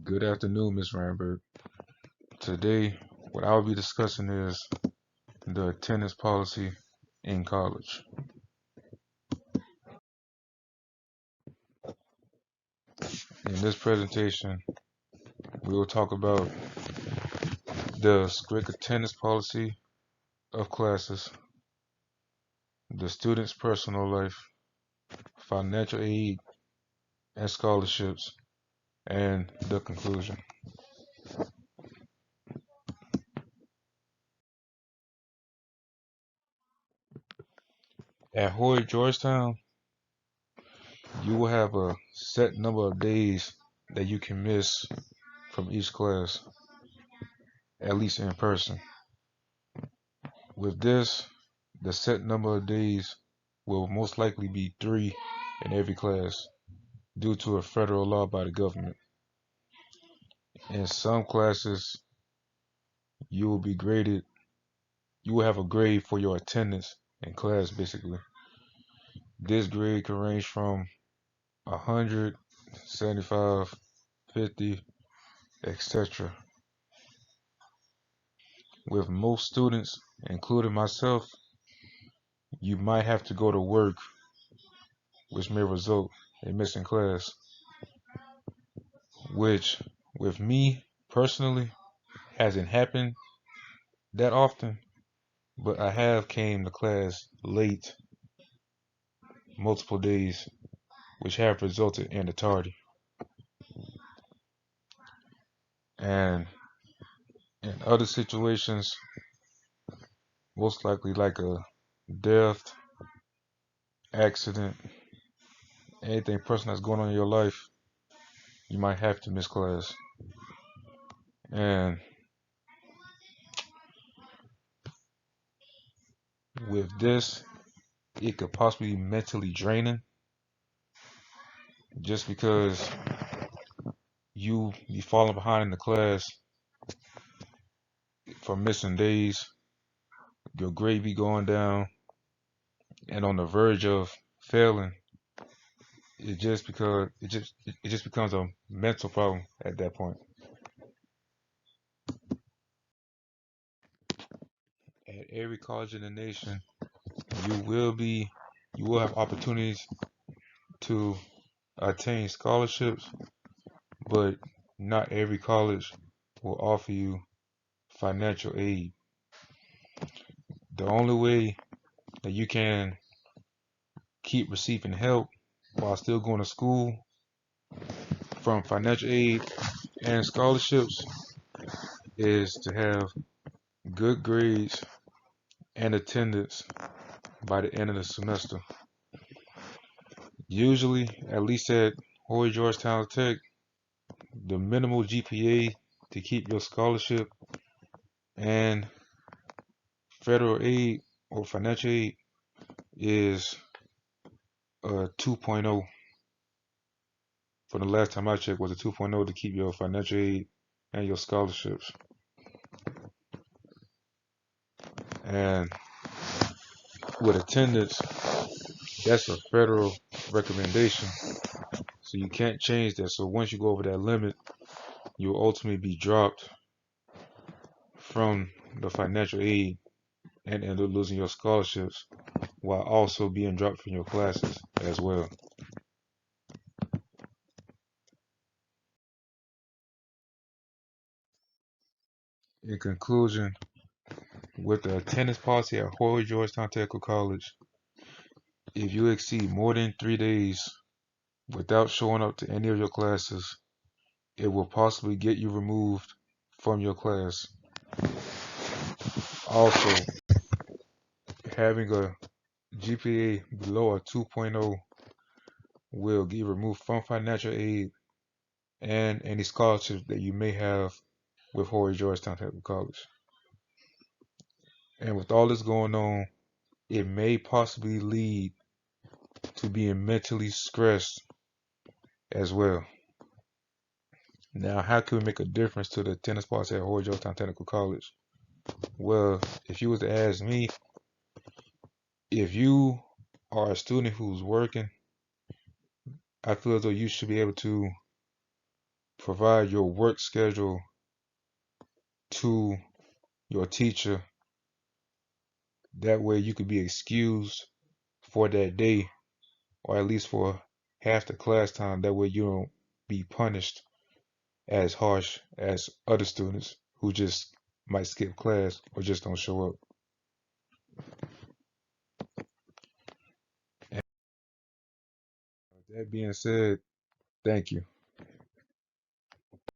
Good afternoon, Ms. Reinberg. Today, what I'll be discussing is the attendance policy in college. In this presentation, we will talk about the strict attendance policy of classes, the student's personal life, financial aid and scholarships, and the conclusion. At Hoyt Georgetown, you will have a set number of days that you can miss from each class, at least in person. With this, the set number of days will most likely be 3 in every class due to a federal law by the government. In some classes, you will be graded, you will have a grade for your attendance in class basically. This grade can range from 100, 75, 50, etc. With most students, including myself, you might have to go to work, which may result in missing class, which with me personally hasn't happened that often, but I have came to class late multiple days, which have resulted in a tardy. And in other situations, most likely like a death, accident, anything personal that's going on in your life, you might have to miss class. And with this, it could possibly be mentally draining just because you be falling behind in the class for missing days, your grade be going down, and on the verge of failing. It just becomes a mental problem at that point. At every college in the nation, you will be you will have opportunities to attain scholarships, but not every college will offer you financial aid. The only way that you can keep receiving help while still going to school from financial aid and scholarships is to have good grades and attendance by the end of the semester. Usually, at least at Hoyt Georgetown Tech, the minimal GPA to keep your scholarship and federal aid or financial aid is a 2.0. For the last time I checked was a 2.0 to keep your financial aid and your scholarships. And with attendance, that's a federal recommendation. So you can't change that. So once you go over that limit, you'll ultimately be dropped from the financial aid and end up losing your scholarships while also being dropped from your classes as well. In conclusion, with the attendance policy at Hoyt Georgetown Technical College, if you exceed more than 3 days without showing up to any of your classes, it will possibly get you removed from your class. Also, having a GPA below a 2.0 will get you removed from financial aid and any scholarships that you may have with Hoyt Georgetown Technical College. And with all this going on, it may possibly lead to being mentally stressed as well. Now, how can we make a difference to the attendance policy at Hoyt Georgetown Technical College? Well, if you was to ask me, if you are a student who's working, I feel as though you should be able to provide your work schedule to your teacher. That way you could be excused for that day, or at least for half the class time. That way you don't be punished as harsh as other students who just might skip class or just don't show up. And that being said, thank you.